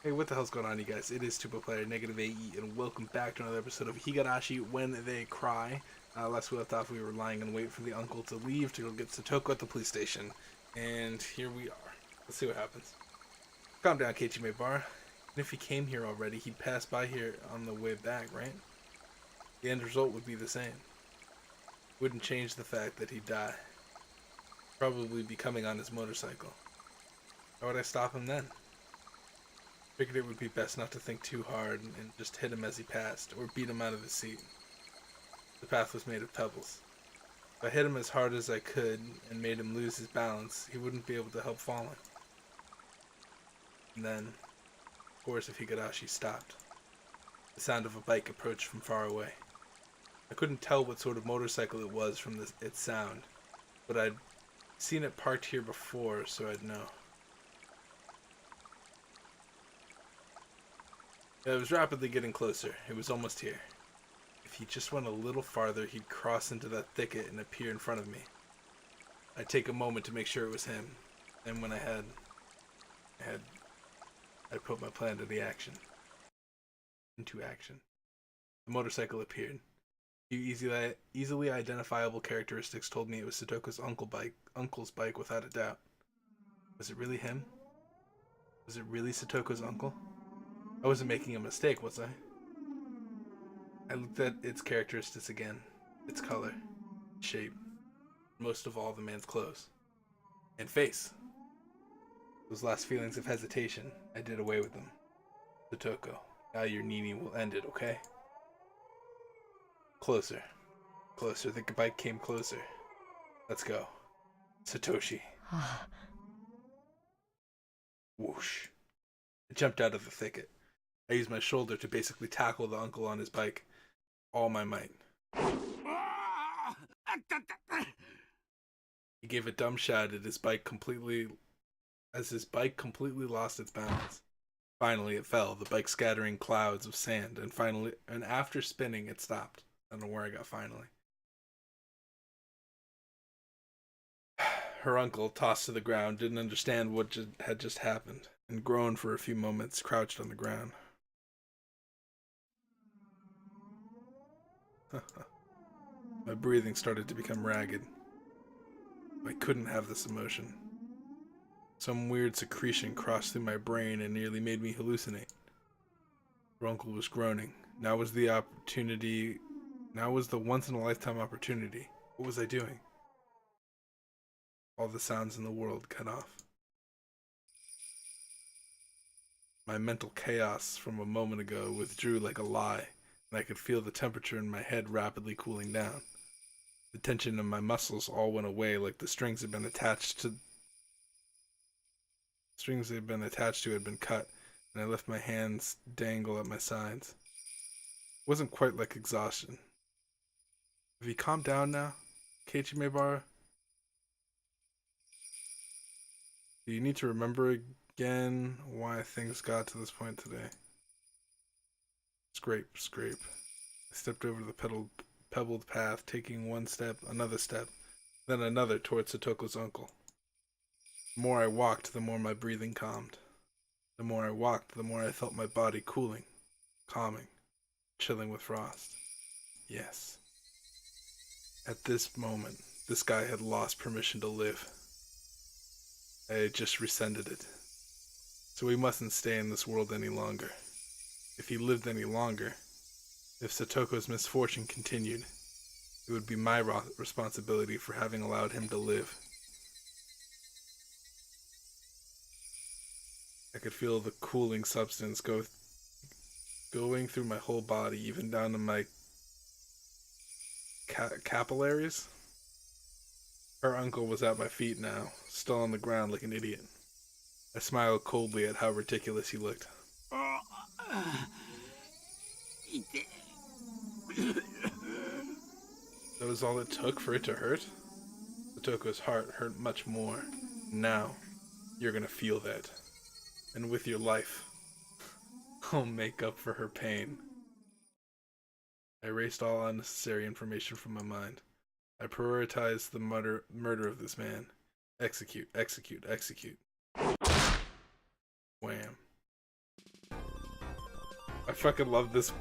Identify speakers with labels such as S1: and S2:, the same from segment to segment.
S1: Hey, what the hell's going on, you guys? It is Tuba Player NegativeAE, and welcome back to another episode of Higurashi When They Cry. Last we left off, we were lying in wait for the uncle to leave to go get Satoko at the police station, and here we are. Let's see what happens. Calm down, Keiichi Bar. And if he came here already, he'd pass by here on the way back, right? The end result would be the same. Wouldn't change the fact that he'd die. Probably be coming on his motorcycle. How would I stop him then? Figured it would be best not to think too hard and just hit him as he passed, or beat him out of his seat. The path was made of pebbles. If I hit him as hard as I could and made him lose his balance, he wouldn't be able to help falling. And then, of course, if Higurashi stopped. The sound of a bike approached from far away. I couldn't tell what sort of motorcycle it was from its sound, but I'd seen it parked here before, so I'd know. It was rapidly getting closer. It was almost here. If he just went a little farther, he'd cross into that thicket and appear in front of me. I'd take a moment to make sure it was him, and when I'd put my plan into action. The motorcycle appeared. A few easily identifiable characteristics told me it was Satoko's uncle's bike without a doubt. Was it really him? Was it really Satoko's uncle? I wasn't making a mistake, was I? I looked at its characteristics again. Its color, shape, most of all the man's clothes. And face. Those last feelings of hesitation, I did away with them. Satoko, now your Nini will end it, okay? Closer. Closer. The bike came closer. Let's go. Satoshi. Whoosh. I jumped out of the thicket. I used my shoulder to basically tackle the uncle on his bike. All my might. He gave a dumb shout at his bike as his bike completely lost its balance. Finally it fell, the bike scattering clouds of sand, and after spinning it stopped. I don't know where I got finally. Her uncle, tossed to the ground, didn't understand what had just happened, and groaned for a few moments, crouched on the ground. My breathing started to become ragged. I couldn't have this emotion. Some weird secretion crossed through my brain and nearly made me hallucinate. Her uncle was groaning. Now was the once-in-a-lifetime opportunity. What was I doing? All the sounds in the world cut off. My mental chaos from a moment ago withdrew like a lie, and I could feel the temperature in my head rapidly cooling down. The tension in my muscles all went away like the strings had been attached to had been cut, and I left my hands dangle at my sides. It wasn't quite like exhaustion. Have you calmed down now, Keiichi Bar? Do you need to remember again why things got to this point today? Scrape, scrape. I stepped over the pebbled path, taking one step, another step, then another towards Satoko's uncle. The more I walked, the more my breathing calmed. The more I walked, the more I felt my body cooling, calming, chilling with frost. Yes. At this moment, this guy had lost permission to live. I had just rescinded it. So he mustn't stay in this world any longer. If he lived any longer, if Satoko's misfortune continued, it would be my responsibility for having allowed him to live. I could feel the cooling substance going through my whole body, even down to my capillaries. Her uncle was at my feet now, still on the ground like an idiot. I smiled coldly at how ridiculous he looked. That was all it took for it to hurt? Satoko's heart hurt much more. Now, you're gonna feel that. And with your life, I'll make up for her pain. I erased all unnecessary information from my mind. I prioritized the murder of this man. Execute, execute, execute. Wham. fucking love this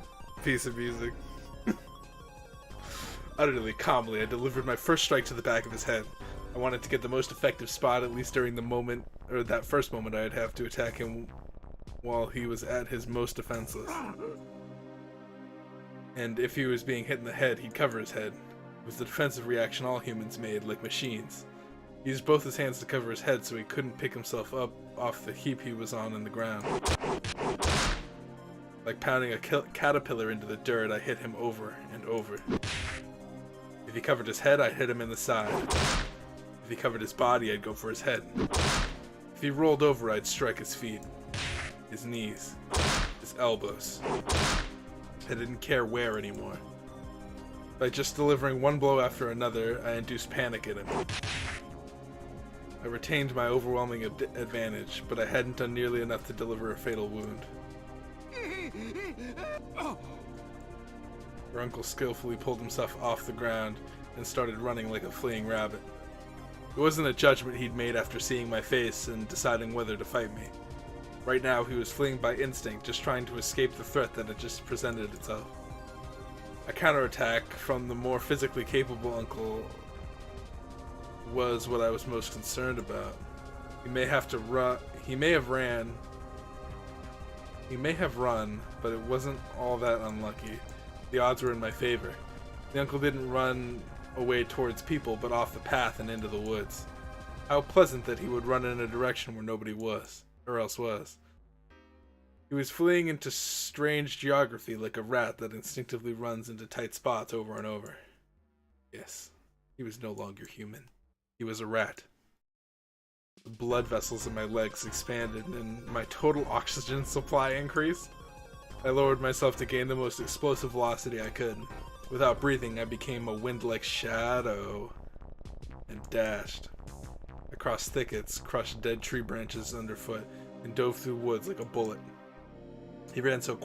S1: piece of music. Utterly calmly, I delivered my first strike to the back of his head. I wanted to get the most effective spot, at least during the moment, or that first moment I'd have to attack him while he was at his most defenseless. And if he was being hit in the head, he'd cover his head. It was the defensive reaction all humans made, like machines. He used both his hands to cover his head so he couldn't pick himself up off the heap he was on in the ground. Like pounding a caterpillar into the dirt, I hit him over and over. If he covered his head, I'd hit him in the side. If he covered his body, I'd go for his head. If he rolled over, I'd strike his feet, his knees, his elbows. I didn't care where anymore. By just delivering one blow after another, I induced panic in him. I retained my overwhelming advantage, but I hadn't done nearly enough to deliver a fatal wound. Her uncle skillfully pulled himself off the ground and started running like a fleeing rabbit. It wasn't a judgment he'd made after seeing my face and deciding whether to fight me. Right now, he was fleeing by instinct, just trying to escape the threat that had just presented itself. A counterattack from the more physically capable uncle was what I was most concerned about. He may have run, but it wasn't all that unlucky. The odds were in my favor. The uncle didn't run away towards people, but off the path and into the woods. How pleasant that he would run in a direction where nobody was, or else was. He was fleeing into strange geography like a rat that instinctively runs into tight spots over and over. Yes, he was no longer human. He was a rat. The blood vessels in my legs expanded and my total oxygen supply increased. I lowered myself to gain the most explosive velocity I could. Without breathing, I became a wind-like shadow and dashed. I crossed thickets, crushed dead tree branches underfoot, and dove through woods like a bullet. He ran so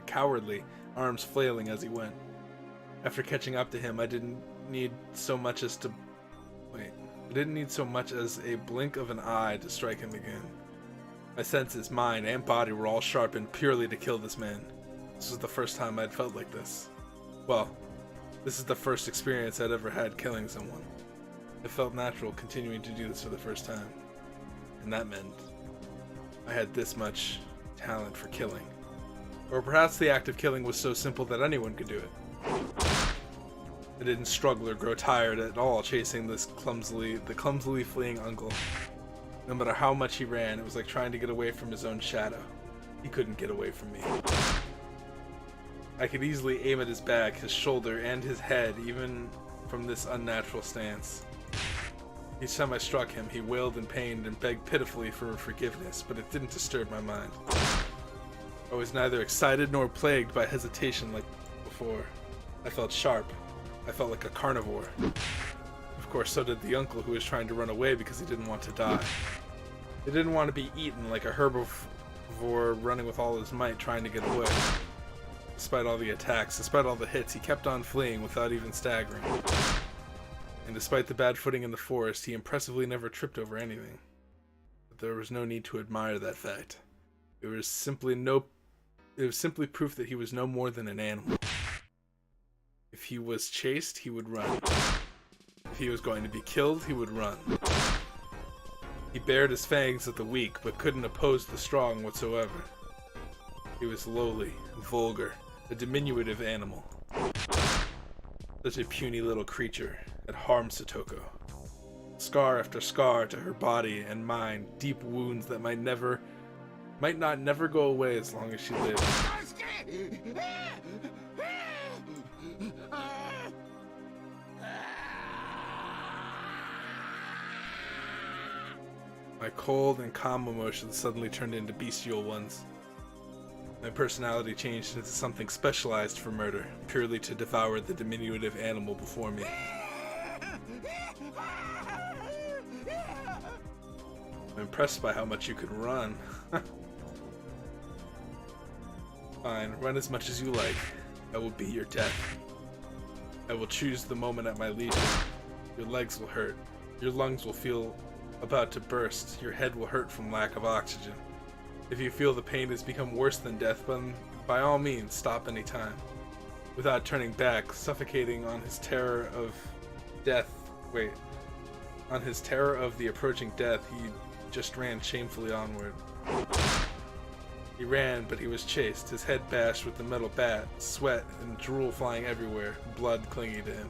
S1: cowardly, arms flailing as he went. After catching up to him, I didn't need so much as a blink of an eye to strike him again. My senses, mind, and body were all sharpened purely to kill this man. This was the first time I'd felt like this. Well, this is the first experience I'd ever had killing someone. It felt natural continuing to do this for the first time. And that meant I had this much talent for killing. Or perhaps the act of killing was so simple that anyone could do it. I didn't struggle or grow tired at all chasing the clumsily fleeing uncle. No matter how much he ran, it was like trying to get away from his own shadow. He couldn't get away from me. I could easily aim at his back, his shoulder, and his head, even from this unnatural stance. Each time I struck him, he wailed in pain and begged pitifully for forgiveness, but it didn't disturb my mind. I was neither excited nor plagued by hesitation like before. I felt sharp. I felt like a carnivore. Of course, so did the uncle who was trying to run away because he didn't want to die. He didn't want to be eaten like a herbivore running with all his might trying to get away. Despite all the attacks, despite all the hits, he kept on fleeing without even staggering. And despite the bad footing in the forest, he impressively never tripped over anything. But there was no need to admire that fact. It was simply proof that he was no more than an animal. If he was chased, he would run. If he was going to be killed, he would run. He bared his fangs at the weak, but couldn't oppose the strong whatsoever. He was lowly, vulgar, a diminutive animal. Such a puny little creature had harmed Satoko. Scar after scar to her body and mind, deep wounds that might not never go away as long as she lived. My cold and calm emotions suddenly turned into bestial ones. My personality changed into something specialized for murder, purely to devour the diminutive animal before me. I'm impressed by how much you could run. Fine, run as much as you like. I will be your death. I will choose the moment at my leisure. Your legs will hurt. Your lungs will feel about to burst. Your head will hurt from lack of oxygen. If you feel the pain has become worse than death, then by all means stop any time. Without turning back, suffocating on his terror of death. On his terror of the approaching death, he just ran shamefully onward. He ran, but he was chased, his head bashed with the metal bat, sweat and drool flying everywhere, blood clinging to him.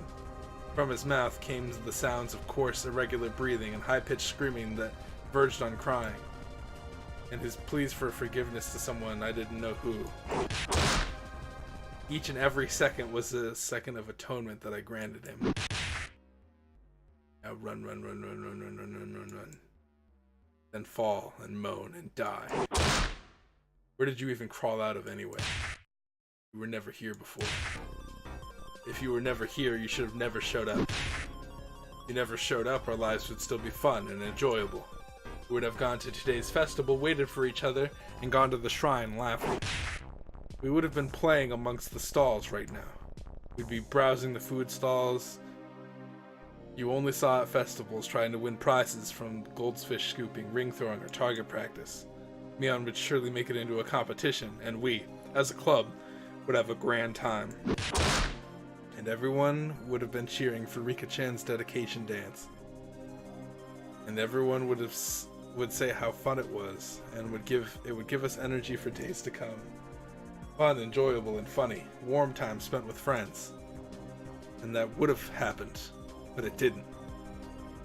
S1: From his mouth came the sounds of coarse, irregular breathing and high-pitched screaming that verged on crying, and his pleas for forgiveness to someone I didn't know who. Each and every second was a second of atonement that I granted him. Now run, run, run, run, run, run, run, run, run, run. Then fall and moan and die. Where did you even crawl out of anyway? You were never here before. If you were never here, you should have never showed up. If you never showed up, our lives would still be fun and enjoyable. We would have gone to today's festival, waited for each other, and gone to the shrine laughing. We would have been playing amongst the stalls right now. We'd be browsing the food stalls you only saw at festivals, trying to win prizes from goldfish scooping, ring throwing, or target practice. Mion would surely make it into a competition, and we, as a club, would have a grand time. And everyone would have been cheering for Rika-chan's dedication dance. And everyone would say how fun it was, and it would give us energy for days to come. Fun, enjoyable, and funny. Warm time spent with friends. And that would have happened, but it didn't.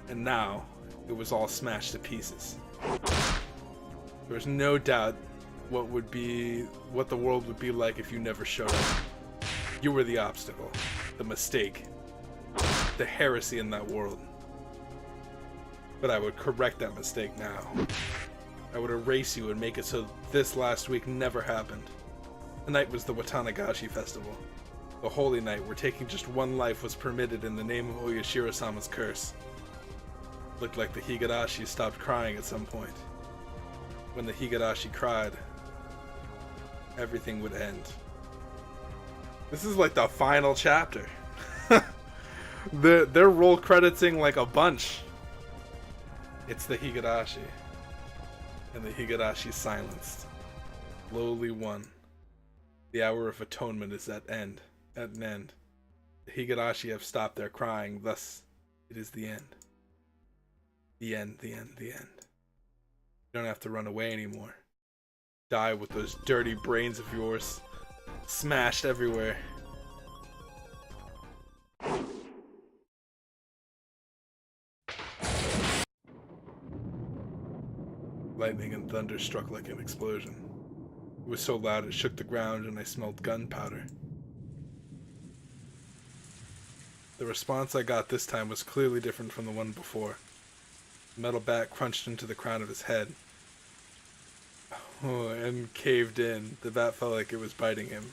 S1: And now, it was all smashed to pieces. There was no doubt what the world would be like if you never showed up. You were the obstacle, the mistake, the heresy in that world. But I would correct that mistake now. I would erase you and make it so this last week never happened. The night was the Watanagashi festival. The holy night where taking just one life was permitted in the name of Oyashiro-sama's curse. It looked like the Higurashi stopped crying at some point. When the Higurashi cried, everything would end. This is like the final chapter. They're roll crediting like a bunch. It's the Higurashi. And the Higurashi silenced. Lowly one. The hour of atonement is at an end. The Higurashi have stopped their crying, thus it is the end. The end, the end, the end. You don't have to run away anymore. Die with those dirty brains of yours. Smashed everywhere. Lightning and thunder struck like an explosion. It was so loud it shook the ground and I smelled gunpowder. The response I got this time was clearly different from the one before. The metal bat crunched into the crown of his head. Oh, and caved in. The bat felt like it was biting him.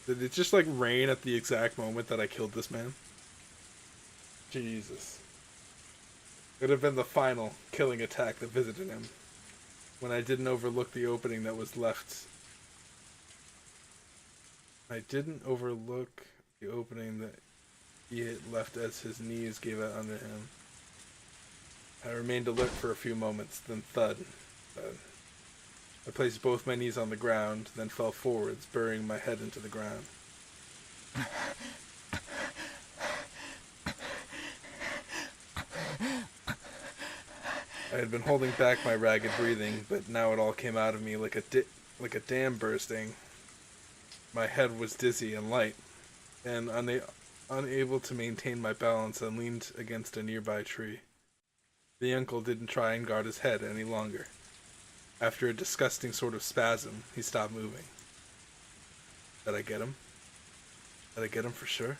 S1: Did it just like rain at the exact moment that I killed this man? Jesus. It would have been the final killing attack that visited him. When I didn't overlook the opening that was left. I didn't overlook the opening that he had left as his knees gave out under him. I remained alert for a few moments, then thud. I placed both my knees on the ground, then fell forwards, burying my head into the ground. I had been holding back my ragged breathing, but now it all came out of me like a dam bursting. My head was dizzy and light, and unable to maintain my balance, I leaned against a nearby tree. The uncle didn't try and guard his head any longer. After a disgusting sort of spasm, he stopped moving. Did I get him? Did I get him for sure?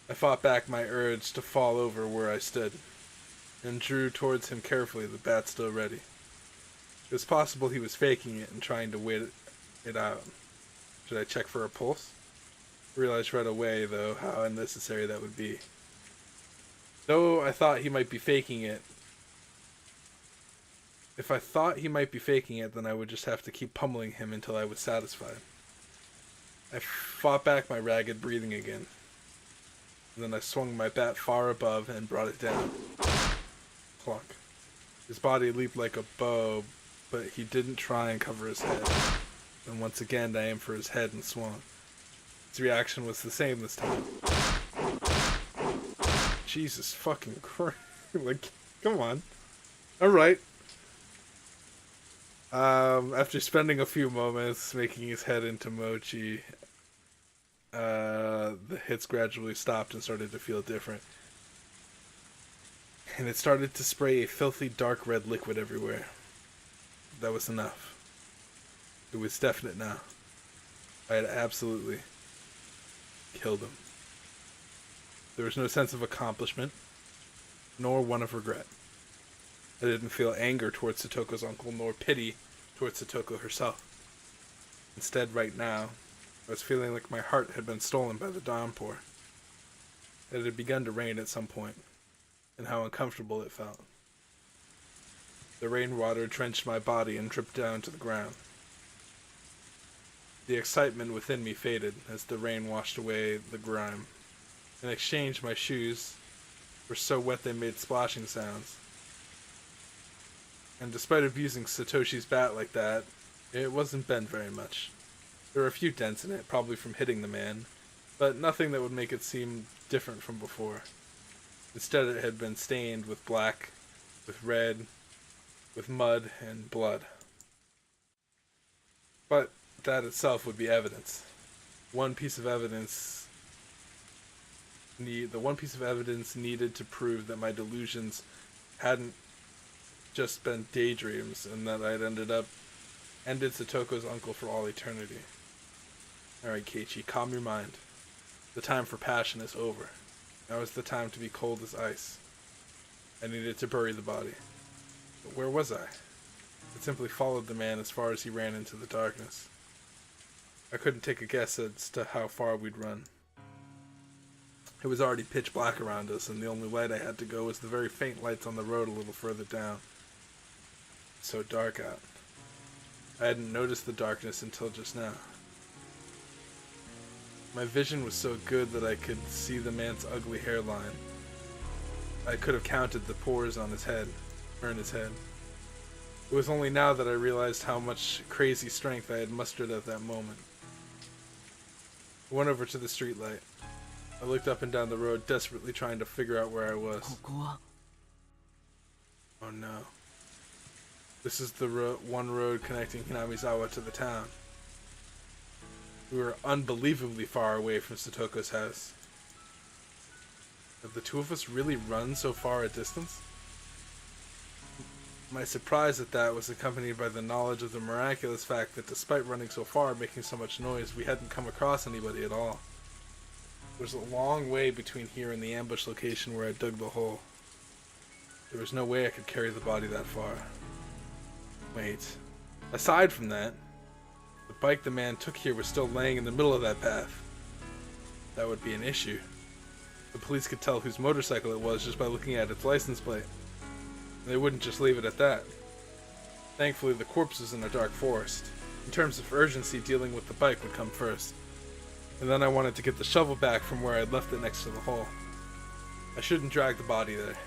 S1: I fought back my urge to fall over where I stood, and drew towards him carefully, the bat still ready. It was possible he was faking it and trying to wait it out. Should I check for a pulse? I realized right away, though, how unnecessary that would be. Though I thought he might be faking it. If I thought he might be faking it, then I would just have to keep pummeling him until I was satisfied. I fought back my ragged breathing again. And then I swung my bat far above and brought it down. pluck. His body leaped like a bow, but he didn't try and cover his head. And once again, I aimed for his head and swung. His reaction was the same this time. Jesus fucking Christ. Like, come on. Alright. After spending a few moments making his head into mochi, the hits gradually stopped and started to feel different. And it started to spray a filthy dark red liquid everywhere. That was enough. It was definite now. I had absolutely killed him. There was no sense of accomplishment, nor one of regret. I didn't feel anger towards Satoko's uncle, nor pity towards Satoko herself. Instead, right now, I was feeling like my heart had been stolen by the downpour. It had begun to rain at some point, and how uncomfortable it felt. The rainwater drenched my body and dripped down to the ground. The excitement within me faded as the rain washed away the grime. In exchange, my shoes were so wet they made splashing sounds. And despite abusing Satoshi's bat like that, it wasn't bent very much. There were a few dents in it, probably from hitting the man, but nothing that would make it seem different from before. Instead, it had been stained with black, with red, with mud and blood. But that itself would be evidence. The one piece of evidence needed to prove that my delusions hadn't just been daydreams and that I'd ended Satoko's uncle for all eternity. Alright, Keiichi, calm your mind. The time for passion is over. Now is the time to be cold as ice. I needed to bury the body. But where was I? I simply followed the man as far as he ran into the darkness. I couldn't take a guess as to how far we'd run. It was already pitch black around us, and the only light I had to go was the very faint lights on the road a little further down. It's so dark out. I hadn't noticed the darkness until just now. My vision was so good that I could see the man's ugly hairline. I could have counted the pores on his head, or in his head. It was only now that I realized how much crazy strength I had mustered at that moment. I went over to the streetlight. I looked up and down the road, desperately trying to figure out where I was. Oh no. This is the one road connecting Hinamizawa to the town. We were unbelievably far away from Satoko's house. Have the two of us really run so far a distance? My surprise at that was accompanied by the knowledge of the miraculous fact that despite running so far and making so much noise, we hadn't come across anybody at all. There was a long way between here and the ambush location where I dug the hole. There was no way I could carry the body that far. Wait. Aside from that, the bike the man took here was still laying in the middle of that path. That would be an issue. The police could tell whose motorcycle it was just by looking at its license plate. And they wouldn't just leave it at that. Thankfully, the corpse was in a dark forest. In terms of urgency, dealing with the bike would come first. And then I wanted to get the shovel back from where I'd left it next to the hole. I shouldn't drag the body there.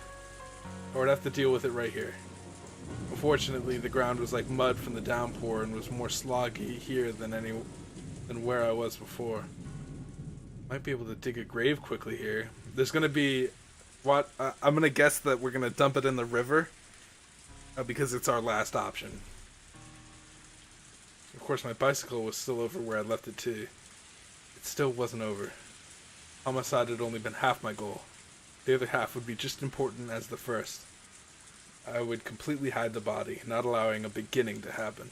S1: I would have to deal with it right here. Unfortunately, the ground was like mud from the downpour and was more sloggy here than where I was before. Might be able to dig a grave quickly here. There's gonna be I'm gonna guess that we're gonna dump it in the river because it's our last option. Of course, my bicycle was still over where I left it too. It still wasn't over. Homicide had only been half my goal. The other half would be just important as the first. I would completely hide the body, not allowing a beginning to happen.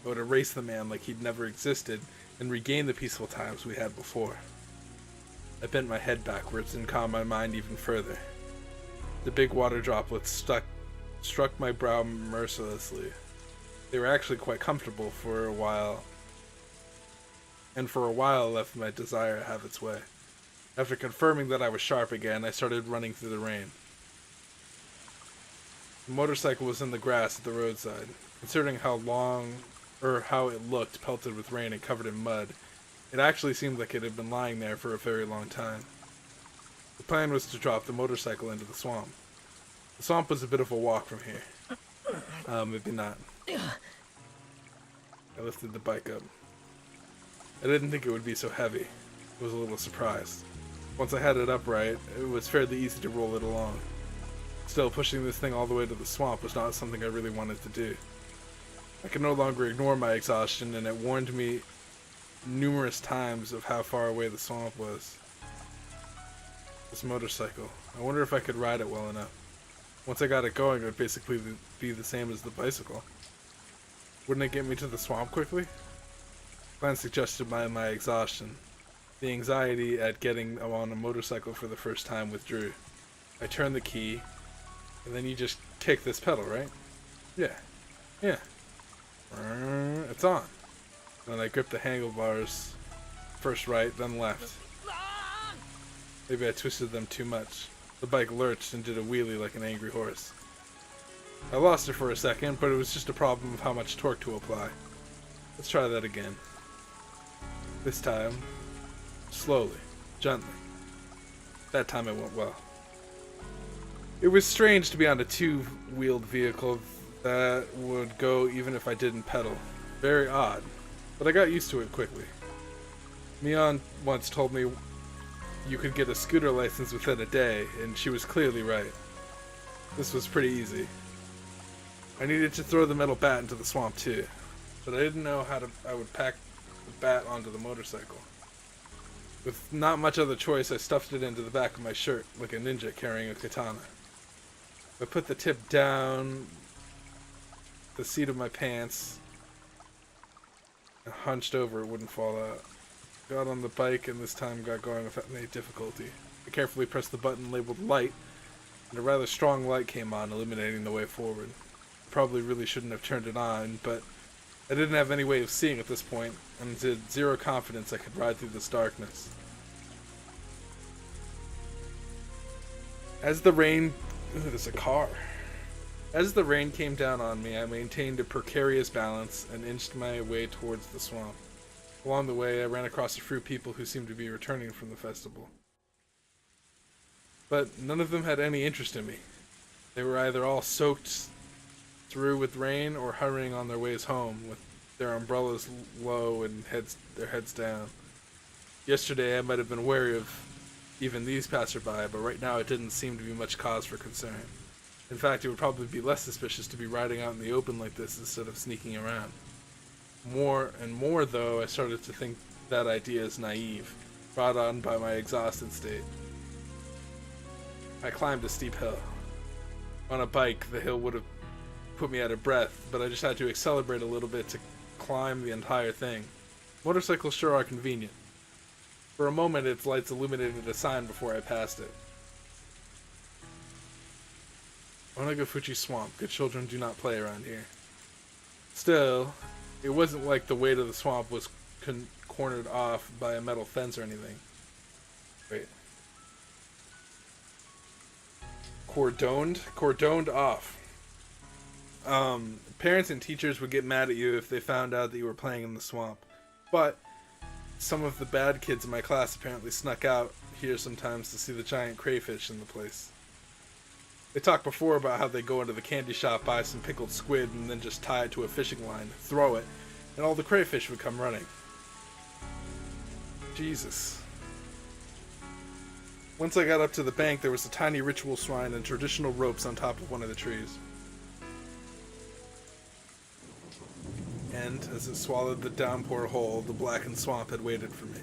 S1: I would erase the man like he'd never existed and regain the peaceful times we had before. I bent my head backwards and calmed my mind even further. The big water droplets struck my brow mercilessly. They were actually quite comfortable for a while, and for a while left my desire to have its way. After confirming that I was sharp again, I started running through the rain. The motorcycle was in the grass at the roadside. Considering how it looked, pelted with rain and covered in mud, it actually seemed like it had been lying there for a very long time. The plan was to drop the motorcycle into the swamp. The swamp was a bit of a walk from here. Maybe not. I lifted the bike up. I didn't think it would be so heavy. I was a little surprised. Once I had it upright, it was fairly easy to roll it along. Still, pushing this thing all the way to the swamp was not something I really wanted to do. I could no longer ignore my exhaustion, and it warned me numerous times of how far away the swamp was. This motorcycle. I wonder if I could ride it well enough. Once I got it going, it would basically be the same as the bicycle. Wouldn't it get me to the swamp quickly? Plan suggested by my exhaustion. The anxiety at getting on a motorcycle for the first time withdrew. I turned the key, and then you just kick this pedal, right? Yeah. It's on. Then I gripped the handlebars, first right, then left. Maybe I twisted them too much. The bike lurched and did a wheelie like an angry horse. I lost it for a second, but it was just a problem of how much torque to apply. Let's try that again. This time, slowly, gently. That time it went well. It was strange to be on a two-wheeled vehicle that would go even if I didn't pedal. Very odd, but I got used to it quickly. Mion once told me you could get a scooter license within a day, and she was clearly right. This was pretty easy. I needed to throw the metal bat into the swamp too, but I didn't know how I would pack the bat onto the motorcycle. With not much other choice, I stuffed it into the back of my shirt like a ninja carrying a katana. I put the tip down the seat of my pants and hunched over it wouldn't fall out. Got on the bike and this time got going without any difficulty. I carefully pressed the button labeled light, and a rather strong light came on, illuminating the way forward. I probably really shouldn't have turned it on, but I didn't have any way of seeing at this point, and had zero confidence I could ride through this darkness. As the rain... Ooh, there's a car. As the rain came down on me, I maintained a precarious balance and inched my way towards the swamp. Along the way, I ran across a few people who seemed to be returning from the festival. But none of them had any interest in me. They were either all soaked through with rain or hurrying on their ways home with their umbrellas low and their heads down. Yesterday, I might have been wary of even these passerby, but right now it didn't seem to be much cause for concern. In fact, it would probably be less suspicious to be riding out in the open like this instead of sneaking around. More and more, though, I started to think that idea is naive, brought on by my exhausted state. I climbed a steep hill. On a bike, the hill would have put me out of breath, but I just had to accelerate a little bit to climb the entire thing. Motorcycles sure are convenient. For a moment, its lights illuminated a sign before I passed it. Onagafuchi Swamp. Good children do not play around here. Still, it wasn't like the way to the swamp was cornered off by a metal fence or anything. Wait. Cordoned off. Parents and teachers would get mad at you if they found out that you were playing in the swamp. But some of the bad kids in my class apparently snuck out here sometimes to see the giant crayfish in the place. They talked before about how they go into the candy shop, buy some pickled squid, and then just tie it to a fishing line, throw it, and all the crayfish would come running. Jesus. Once I got up to the bank, there was a tiny ritual shrine and traditional ropes on top of one of the trees. And, as it swallowed the downpour whole, the blackened swamp had waited for me.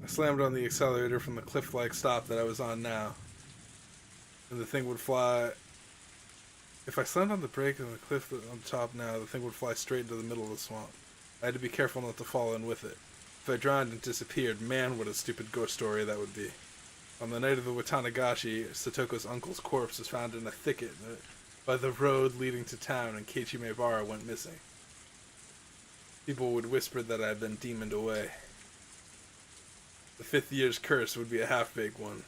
S1: I slammed on the accelerator from the cliff-like stop that I was on now, and the thing would fly... If I slammed on the brake and the cliff on top now, the thing would fly straight into the middle of the swamp. I had to be careful not to fall in with it. If I drowned and disappeared, man, what a stupid ghost story that would be. On the night of the Watanagashi, Satoko's uncle's corpse was found in a thicket by the road leading to town, and Keiichi Maebara went missing. People would whisper that I had been demoned away. The 5th year's curse would be a half-baked one.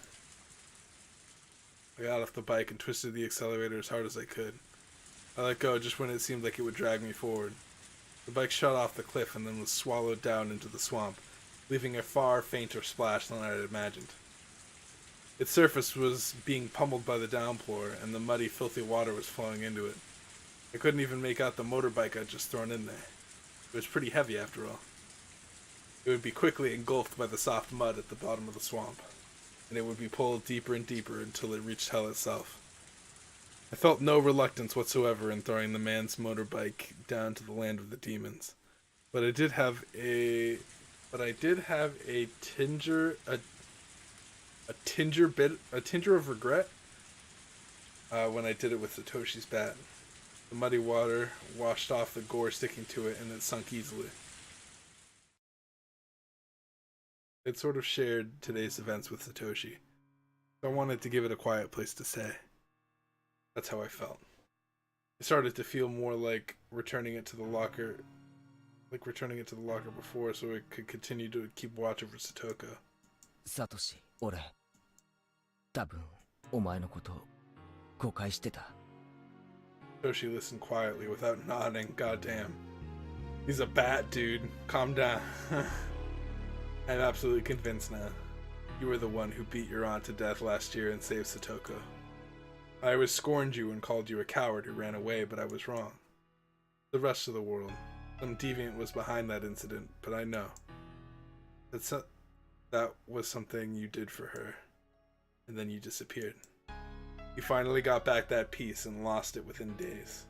S1: I got off the bike and twisted the accelerator as hard as I could. I let go just when it seemed like it would drag me forward. The bike shot off the cliff and then was swallowed down into the swamp, leaving a far fainter splash than I had imagined. Its surface was being pummeled by the downpour, and the muddy, filthy water was flowing into it. I couldn't even make out the motorbike I'd just thrown in there. It was pretty heavy after all. It would be quickly engulfed by the soft mud at the bottom of the swamp, and it would be pulled deeper and deeper until it reached hell itself. I felt no reluctance whatsoever in throwing the man's motorbike down to the land of the demons, but I did have a tinger of regret when I did it with Satoshi's bat. The muddy water washed off the gore sticking to it, and it sunk easily. It sort of shared today's events with Satoshi, so I wanted to give it a quiet place to stay. That's how I felt. I started to feel more like returning it to the locker before, so it could continue to keep watch over Satoko.
S2: Satoshi, 俺、多分お前のこと誤解してた。
S1: Satoshi listened quietly without nodding. Goddamn. He's a bat, dude. Calm down. I'm absolutely convinced now. You were the one who beat your aunt to death last year and saved Satoko. I always scorned you and called you a coward who ran away, but I was wrong. The rest of the world, some deviant was behind that incident, but I know. That was something you did for her, and then you disappeared. You finally got back that peace and lost it within days.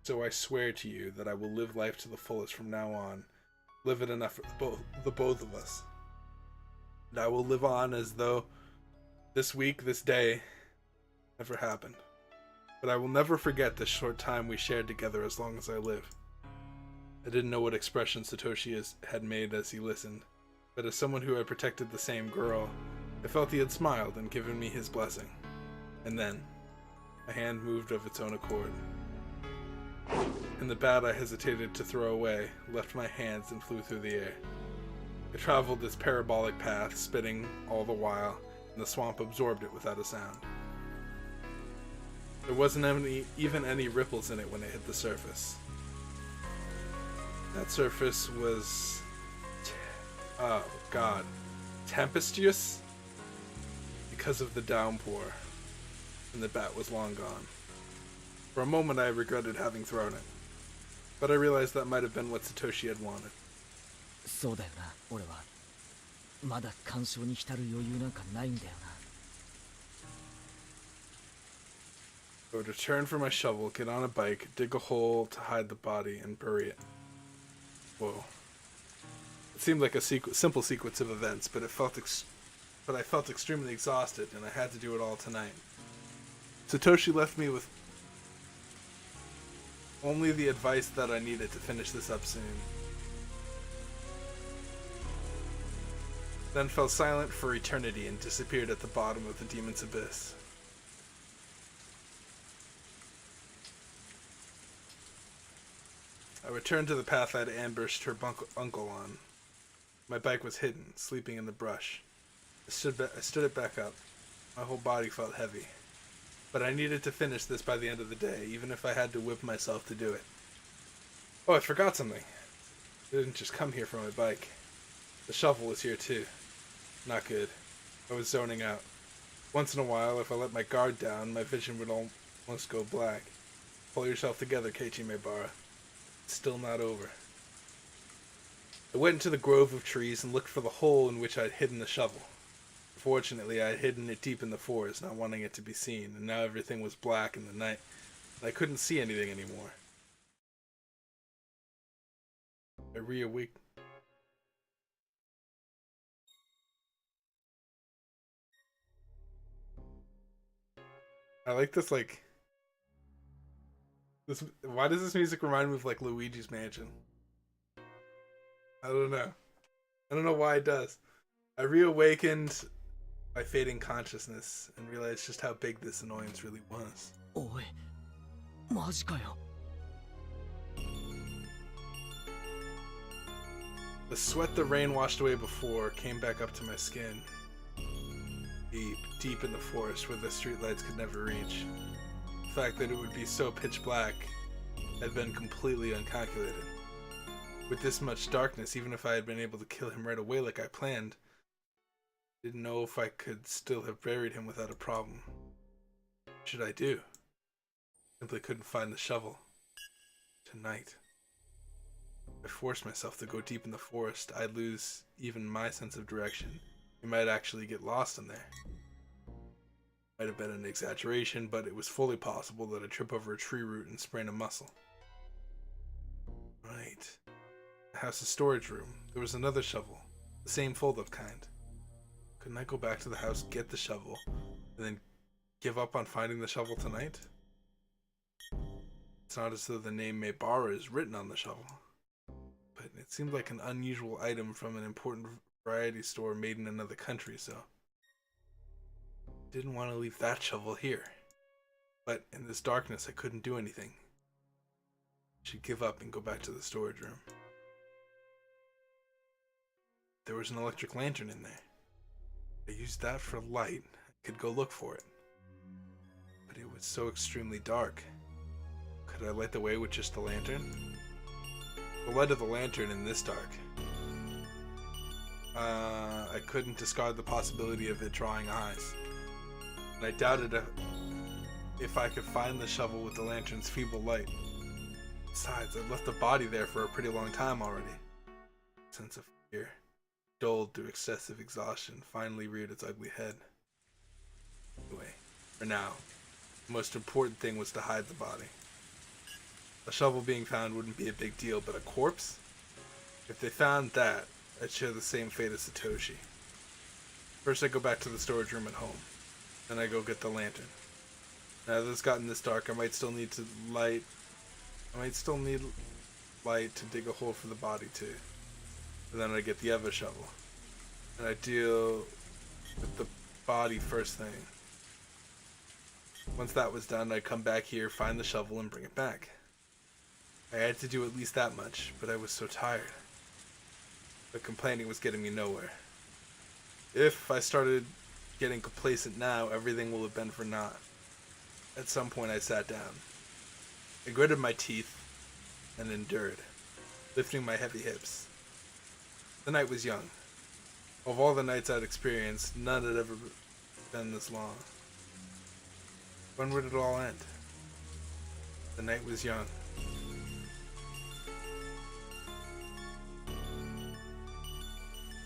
S1: So I swear to you that I will live life to the fullest from now on, live it enough for the both of us. And I will live on as though this week, this day, never happened. But I will never forget the short time we shared together as long as I live. I didn't know what expression Satoshi had made as he listened, but as someone who had protected the same girl, I felt he had smiled and given me his blessing. And then, a hand moved of its own accord. And the bat I hesitated to throw away left my hands and flew through the air. It traveled this parabolic path, spinning all the while, and the swamp absorbed it without a sound. There wasn't even any ripples in it when it hit the surface. That surface was... oh god. Tempestuous? Because of the downpour. And the bat was long gone. For a moment I regretted having thrown it. But I realized that might have been what Satoshi had wanted.
S2: そうだよな、俺は。まだ感傷に浸る余裕なんかないんだよな。
S1: I would return for my shovel, get on a bike, dig a hole to hide the body, and bury it. Whoa. It seemed like a simple sequence of events, but I felt extremely exhausted, and I had to do it all tonight. Satoshi left me with only the advice that I needed to finish this up soon. Then fell silent for eternity and disappeared at the bottom of the demon's abyss. I returned to the path I'd ambushed her uncle on. My bike was hidden, sleeping in the brush. I stood it back up. My whole body felt heavy. But I needed to finish this by the end of the day, even if I had to whip myself to do it. Oh, I forgot something. I didn't just come here for my bike. The shovel was here too. Not good. I was zoning out. Once in a while, if I let my guard down, my vision would almost go black. Pull yourself together, Keiichi Maebara. It's still not over. I went into the grove of trees and looked for the hole in which I'd hidden the shovel. Fortunately, I had hidden it deep in the forest, not wanting it to be seen, and now everything was black in the night, and I couldn't see anything anymore. I reawakened. I like this, why does this music remind me of, Luigi's Mansion? I don't know. I don't know why it does. I reawakened by fading consciousness and realized just how big this annoyance really was.
S2: おい、マジかよ。
S1: The sweat the rain washed away before came back up to my skin. Deep, deep in the forest where the streetlights could never reach. The fact that it would be so pitch black had been completely uncalculated. With this much darkness, even if I had been able to kill him right away like I planned, Didn't know if I could still have buried him without a problem. What should I do? Simply couldn't find the shovel. Tonight. If I forced myself to go deep in the forest, I'd lose even my sense of direction. We might actually get lost in there. Might have been an exaggeration, but it was fully possible that I'd trip over a tree root and sprain a muscle. Right. The house's storage room. There was another shovel. The same fold-up kind. Couldn't I go back to the house, get the shovel, and then give up on finding the shovel tonight? It's not as though the name Maybara is written on the shovel. But it seemed like an unusual item from an important variety store made in another country, so didn't want to leave that shovel here. But in this darkness, I couldn't do anything. I should give up and go back to the storage room. There was an electric lantern in there. I used that for light. I could go look for it. But it was so extremely dark. Could I light the way with just the lantern? The light of the lantern in this dark. I couldn't discard the possibility of it drawing eyes. And I doubted if I could find the shovel with the lantern's feeble light. Besides, I'd left the body there for a pretty long time already. A sense of fear, dulled through excessive exhaustion, finally reared its ugly head. Anyway, for now, the most important thing was to hide the body. A shovel being found wouldn't be a big deal, but a corpse? If they found that, I'd share the same fate as Satoshi. First I go back to the storage room at home. Then I go get the lantern. Now that it's gotten this dark, I might still need light to dig a hole for the body too. And then I get the other shovel. And I deal with the body first thing. Once that was done, I'd come back here, find the shovel, and bring it back. I had to do at least that much, but I was so tired. But complaining was getting me nowhere. If I started getting complacent now, everything will have been for naught. At some point I sat down. I gritted my teeth and endured, lifting my heavy hips. The night was young. Of all the nights I'd experienced, none had ever been this long. When would it all end? The night was young.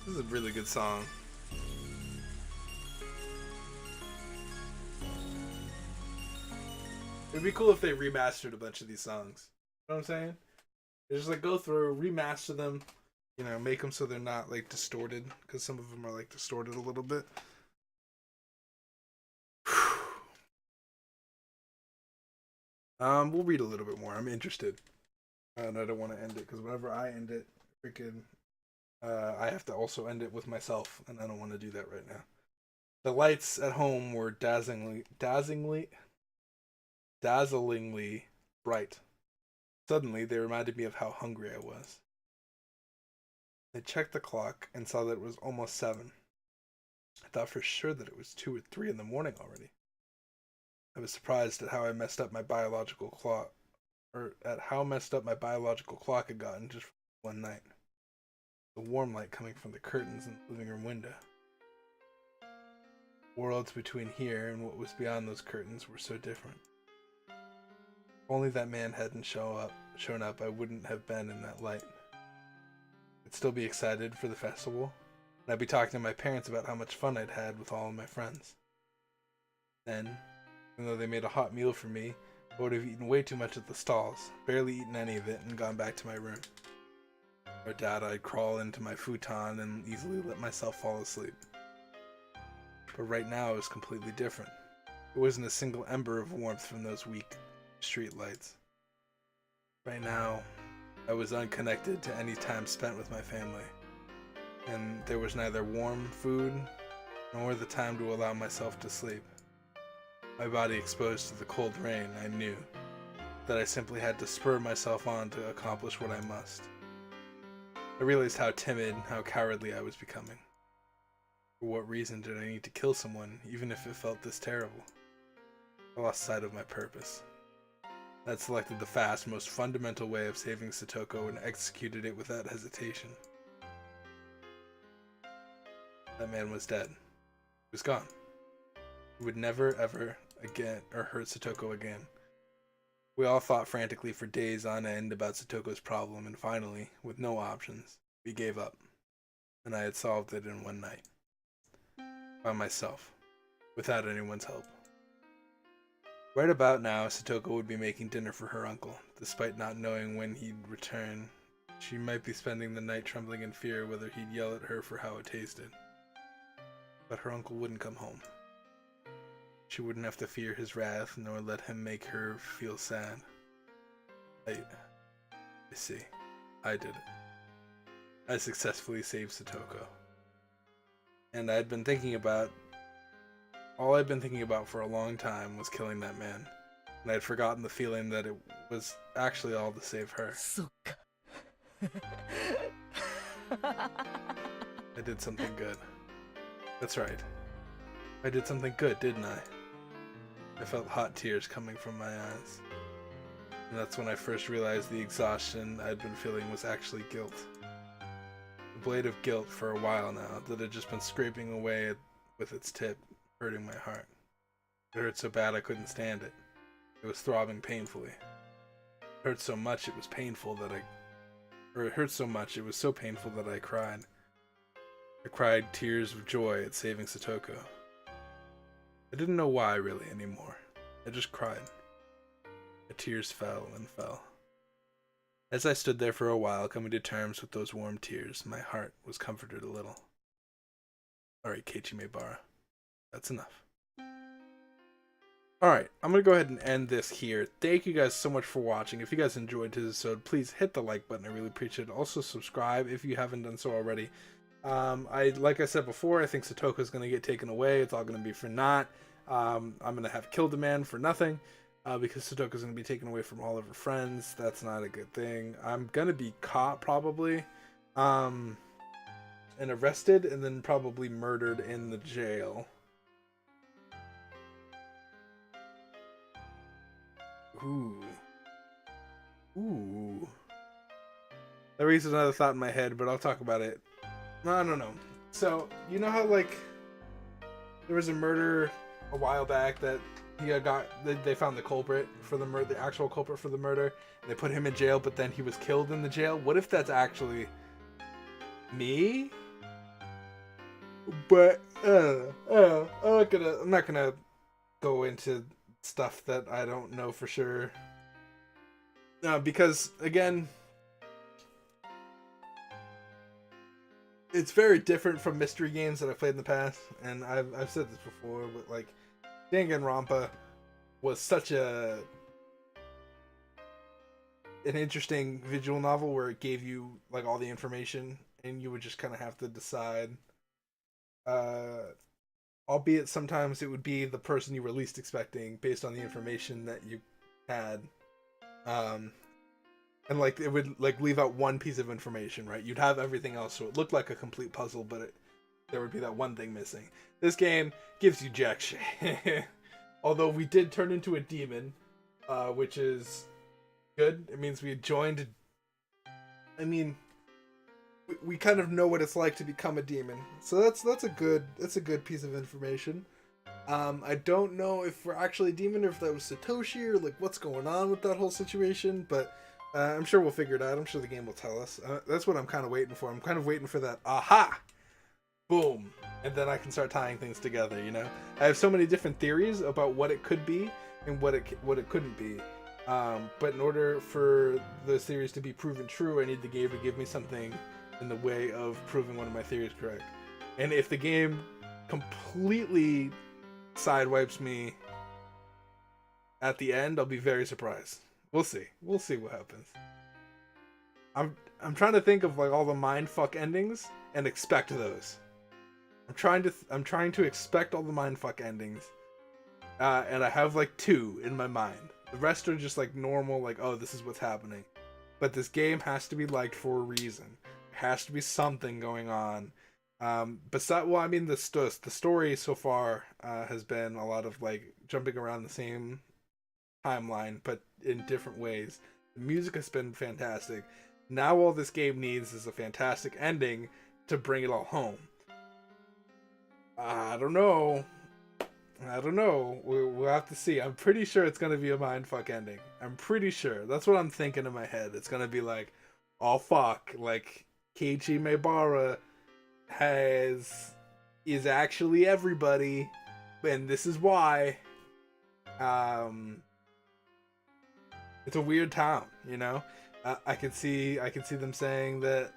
S1: This is a really good song. It'd be cool if they remastered a bunch of these songs. You know what I'm saying? They just like go through, remaster them, you know, make them so they're not like distorted, because some of them are like distorted a little bit. We'll read a little bit more. I'm interested, and I don't want to end it because whenever I end it, freaking, I have to also end it with myself, and I don't want to do that right now. The lights at home were dazzlingly bright. Suddenly, they reminded me of how hungry I was. I checked the clock and saw that it was almost 7. I thought for sure that it was 2 or 3 in the morning already. I was surprised at how messed up my biological clock had gotten just one night. The warm light coming from the curtains in the living room window. Worlds between here and what was beyond those curtains were so different. If only that man hadn't shown up, I wouldn't have been in that light. I'd still be excited for the festival, and I'd be talking to my parents about how much fun I'd had with all of my friends. Then, even though they made a hot meal for me, I would have eaten way too much at the stalls, barely eaten any of it, and gone back to my room. Or I'd crawl into my futon and easily let myself fall asleep. But right now it was completely different. There wasn't a single ember of warmth from those weak street lights. Right now, I was unconnected to any time spent with my family, and there was neither warm food nor the time to allow myself to sleep. My body exposed to the cold rain, I knew that I simply had to spur myself on to accomplish what I must. I realized how timid, how cowardly I was becoming. For what reason did I need to kill someone, even if it felt this terrible? I lost sight of my purpose. I had selected the fast, most fundamental way of saving Satoko and executed it without hesitation. That man was dead. was gone. He would never, ever again or hurt Satoko again. We all thought frantically for days on end about Satoko's problem, and finally, with no options, we gave up. And I had solved it in one night. By myself. Without anyone's help. Right about now, Satoko would be making dinner for her uncle. Despite not knowing when he'd return, she might be spending the night trembling in fear whether he'd yell at her for how it tasted. But her uncle wouldn't come home. She wouldn't have to fear his wrath, nor let him make her feel sad. I see. I did it. I successfully saved Satoko. And all I'd been thinking about for a long time was killing that man. And I'd forgotten the feeling that it was actually all to save her. I did something good. That's right. I did something good, didn't I? I felt hot tears coming from my eyes. And that's when I first realized the exhaustion I'd been feeling was actually guilt. A blade of guilt for a while now that had just been scraping away with its tip, hurting my heart. It hurt so bad I couldn't stand it. It was throbbing painfully. It hurt so much it was painful that it hurt so much it was so painful that I cried. I cried tears of joy at saving Satoko. I didn't know why really anymore. I just cried. The tears fell and fell. As I stood there for a while, coming to terms with those warm tears, my heart was comforted a little. Alright, Keiichi Maebara. That's enough. Alright, I'm going to go ahead and end this here. Thank you guys so much for watching. If you guys enjoyed this episode, please hit the like button. I really appreciate it. Also, subscribe if you haven't done so already. Like I said before, I think Satoko's going to get taken away. It's all going to be for naught. I'm going to have killed a man for nothing. Because Satoko's going to be taken away from all of her friends. That's not a good thing. I'm going to be caught probably. And arrested and then probably murdered in the jail. Ooh. That raises another thought in my head, but I'll talk about it. No. So, you know how, like, there was a murder a while back that they found the culprit for the murder, the actual culprit for the murder, and they put him in jail, but then he was killed in the jail? What if that's actually me? But, I'm not gonna go into stuff that I don't know for sure. Because, again, it's very different from mystery games that I've played in the past, and I've said this before, but, like, Danganronpa was such an interesting visual novel where it gave you, like, all the information, and you would just kind of have to decide. Albeit sometimes it would be the person you were least expecting based on the information that you had. And, like, it would, like, leave out one piece of information, right? You'd have everything else, so it looked like a complete puzzle, but there would be that one thing missing. This game gives you jack shit. Although we did turn into a demon, which is good. It means we joined. I mean, we kind of know what it's like to become a demon, so that's a good piece of information. I don't know if we're actually a demon or if that was Satoshi or like what's going on with that whole situation, but I'm sure we'll figure it out. I'm sure the game will tell us. That's what I'm kind of waiting for. I'm kind of waiting for that aha, boom, and then I can start tying things together. You know, I have so many different theories about what it could be and what it couldn't be. But in order for those theories to be proven true, I need the game to give me something in the way of proving one of my theories correct. And if the game completely sidewipes me at the end, I'll be very surprised. We'll see. We'll see what happens. I'm trying to think of like all the mindfuck endings and expect those. I'm trying to expect all the mindfuck endings. And I have like 2 in my mind. The rest are just like normal, like, oh, this is what's happening. But this game has to be liked for a reason. There has to be something going on. The story so far has been a lot of like jumping around the same timeline, but in different ways. The music has been fantastic. Now all this game needs is a fantastic ending to bring it all home. I don't know. I don't know. We'll have to see. I'm pretty sure it's gonna be a mindfuck ending. I'm pretty sure. That's what I'm thinking in my head. It's gonna be like, oh fuck, like Keiichi Maebara is actually everybody, and this is why. It's a weird town, you know. I can see them saying that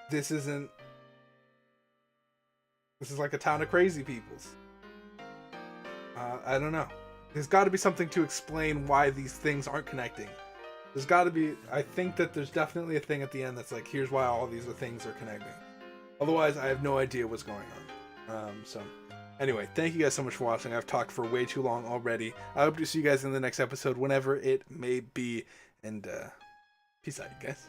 S1: this isn't. This is like a town of crazy peoples. I don't know. There's got to be something to explain why these things aren't connecting. There's got to be. I think that there's definitely a thing at the end that's like, here's why all these things are connecting. Otherwise, I have no idea what's going on. So, anyway, thank you guys so much for watching. I've talked for way too long already. I hope to see you guys in the next episode, whenever it may be. And peace out, you guys.